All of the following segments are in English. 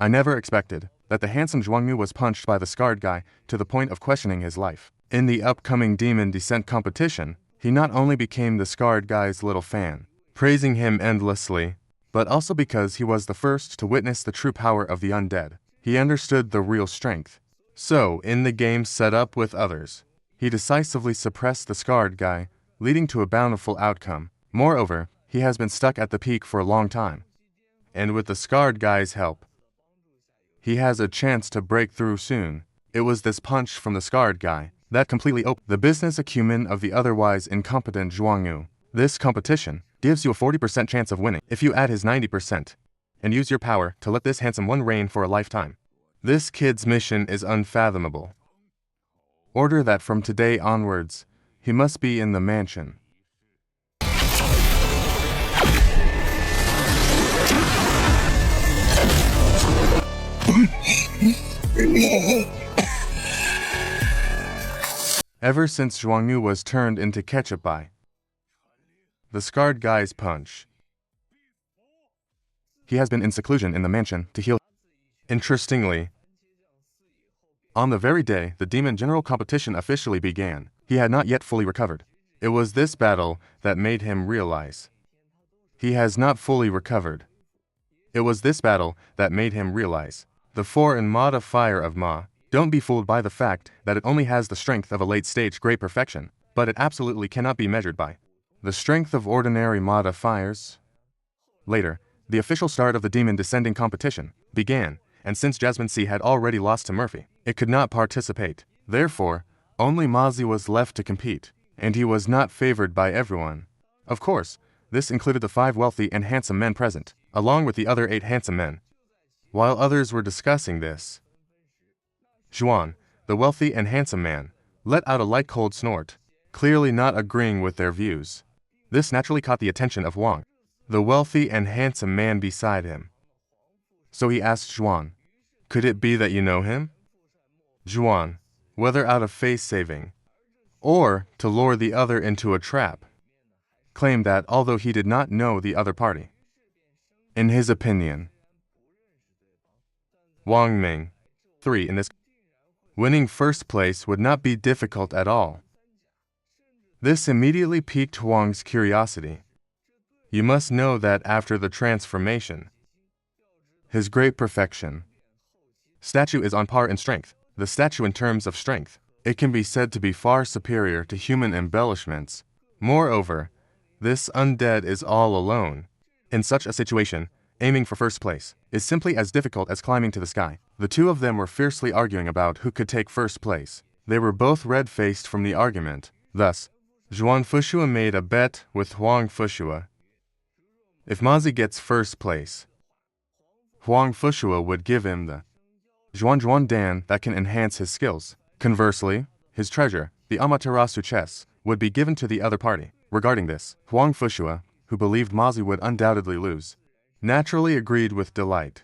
I never expected that the handsome Zhuangnu was punched by the scarred guy to the point of questioning his life. In the upcoming demon descent competition, he not only became the scarred guy's little fan, praising him endlessly, but also because he was the first to witness the true power of the undead. He understood the real strength. So, in the game set up with others, he decisively suppressed the scarred guy, leading to a bountiful outcome. Moreover, he has been stuck at the peak for a long time. And with the scarred guy's help, he has a chance to break through soon. It was this punch from the scarred guy that completely opened the business acumen of the otherwise incompetent Zhuangnu. This competition gives you a 40% chance of winning if you add his 90%, and use your power to let this handsome one reign for a lifetime. This kid's mission is unfathomable. Order that from today onwards, he must be in the mansion. Ever since Zhuangnu was turned into ketchup by the scarred guy's punch, he has been in seclusion in the mansion to heal. Interestingly, on the very day the demon general competition officially began, he had not yet fully recovered. It was this battle that made him realize he has not fully recovered. It was this battle that made him realize the foreign modifier of Ma. Don't be fooled by the fact that it only has the strength of a late-stage great perfection, but it absolutely cannot be measured by the strength of ordinary modifiers. Later, the official start of the demon descending competition began, and since Jasmine C had already lost to Murphy, it could not participate. Therefore, only Mazi was left to compete, and he was not favored by everyone. Of course, this included the 5 wealthy and handsome men present, along with the other 8 handsome men. While others were discussing this, Xuan, the wealthy and handsome man, let out a light cold snort, clearly not agreeing with their views. This naturally caught the attention of Wang, the wealthy and handsome man beside him. So he asked Xuan, "Could it be that you know him?" Xuan, whether out of face saving, or to lure the other into a trap, claimed that although he did not know the other party, in his opinion, Wang Ming, 3 in this, winning first place would not be difficult at all. This immediately piqued Wang's curiosity. You must know that after the transformation, his great perfection statue is on par in strength. The statue in terms of strength, it can be said to be far superior to human embellishments. Moreover, this undead is all alone. In such a situation, aiming for first place is simply as difficult as climbing to the sky. The two of them were fiercely arguing about who could take first place. They were both red-faced from the argument. Thus, Xuan Fushua made a bet with Huang Fushua. If Mazi gets first place, Huang Fushua would give him the Zhuan Dan that can enhance his skills. Conversely, his treasure, the Amaterasu chess, would be given to the other party. Regarding this, Huang Fushua, who believed Mazi would undoubtedly lose, naturally agreed with delight.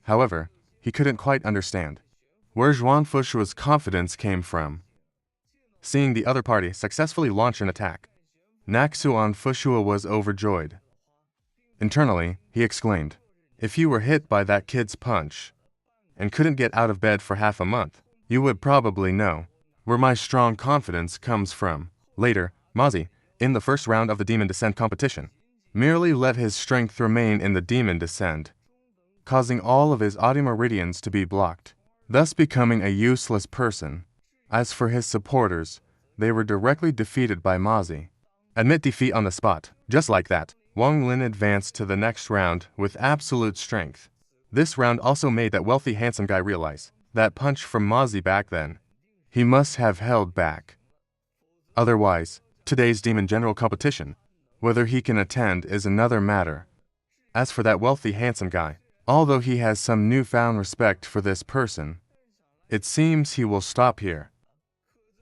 However, he couldn't quite understand where Xuan Fushua's confidence came from. Seeing the other party successfully launch an attack, Xuan Fushua was overjoyed. Internally, he exclaimed, "If you were hit by that kid's punch, and couldn't get out of bed for half a month, you would probably know where my strong confidence comes from." Later, Mazi, in the first round of the Demon Descent competition, merely let his strength remain in the Demon Descent, causing all of his audio meridians to be blocked, thus becoming a useless person. As for his supporters, they were directly defeated by Mazi. Admit defeat on the spot. Just like that, Wang Lin advanced to the next round with absolute strength. This round also made that wealthy handsome guy realize that punch from Mazi back then, he must have held back. Otherwise, today's demon general competition, whether he can attend is another matter. As for that wealthy handsome guy, although he has some newfound respect for this person, it seems he will stop here.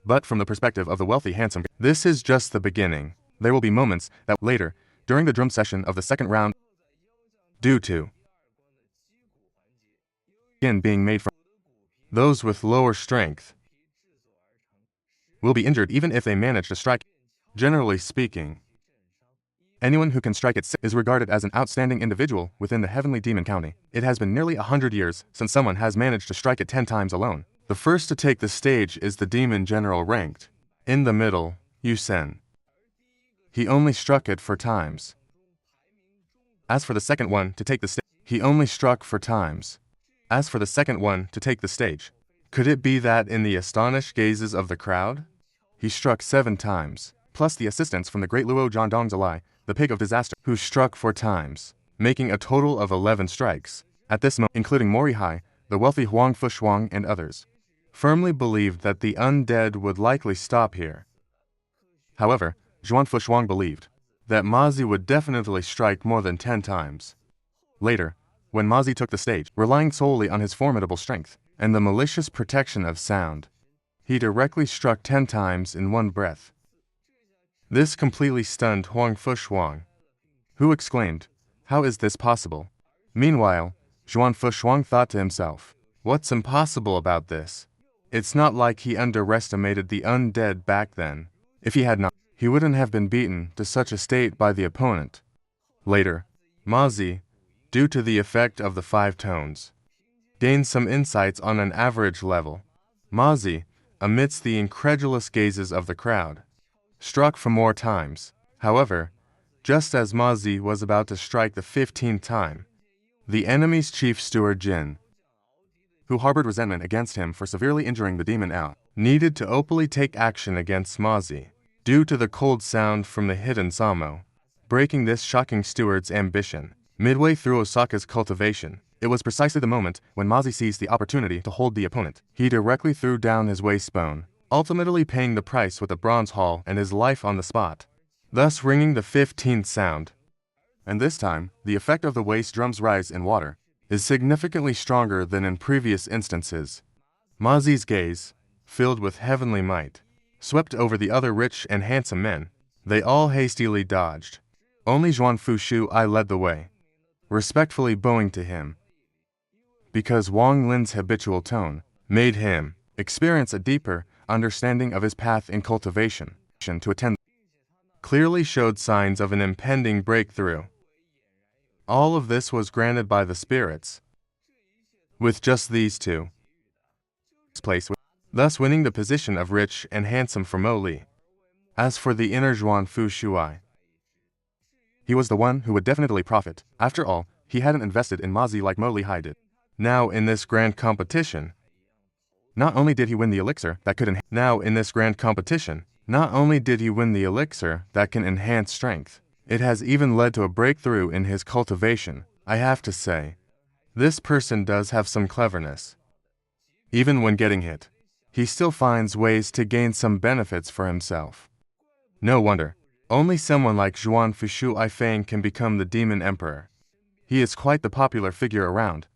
But from the perspective of the wealthy handsome guy, this is just the beginning. There will be moments that later, during the drum session of the second round, due to skin being made from those with lower strength, will be injured even if they manage to strike. Generally speaking, Anyone who can strike it is regarded as an outstanding individual within the heavenly demon county. It has been nearly 100 years since someone has managed to strike it 10 times alone. The first to take the stage is the demon general ranked. In the middle, Yusen. He only struck it 4 times. As for the second one to take the stage, he only struck 4 times. As for the second one to take the stage, could it be that in the astonished gazes of the crowd, he struck 7 times, plus the assistance from the great Luo Zhan Dongzalai, the pig of disaster, who struck 4 times, making a total of 11 strikes. At this moment, including Morihai, the wealthy Huang Fushuang and others, firmly believed that the undead would likely stop here. However, Xuan Fushuang believed that Mazi would definitely strike more than 10 times. Later, when Mazi took the stage, relying solely on his formidable strength and the malicious protection of sound, he directly struck 10 times in one breath. This completely stunned Huang Fushuang, who exclaimed, "How is this possible?" Meanwhile, Xuan Fushuang thought to himself, "What's impossible about this? It's not like he underestimated the undead back then. If he had not, he wouldn't have been beaten to such a state by the opponent." Later, Mazi, due to the effect of the 5 tones, gained some insights on an average level. Mazi, amidst the incredulous gazes of the crowd, struck 4 more times. However, just as Mazi was about to strike the 15th time, the enemy's chief steward Jin, who harbored resentment against him for severely injuring the demon out, needed to openly take action against Mazi, due to the cold sound from the hidden Samo, breaking this shocking steward's ambition. Midway through Osaka's cultivation, it was precisely the moment when Mazi seized the opportunity to hold the opponent. He directly threw down his waistbone, ultimately paying the price with a bronze haul and his life on the spot, thus ringing the 15th sound. And this time, the effect of the waist drum's rise in water is significantly stronger than in previous instances. Mazi's gaze, filled with heavenly might, swept over the other rich and handsome men. They all hastily dodged. Only Xuan Fushuai led the way, respectfully bowing to him, because Wang Lin's habitual tone made him experience a deeper understanding of his path in cultivation. To attend clearly showed signs of an impending breakthrough. All of this was granted by the spirits, with just these 2 place, thus winning the position of rich and handsome for Mo Li. As for the inner Xuan Fushuai, he was the one who would definitely profit. After all, he hadn't invested in Mazi like Mo Li Hai did. Now in this grand competition, not only did he win the elixir that could enhance strength, it has even led to a breakthrough in his cultivation. I have to say, this person does have some cleverness. Even when getting hit, he still finds ways to gain some benefits for himself. No wonder, only someone like Xuan Fushuai Fang can become the demon emperor. He is quite the popular figure around.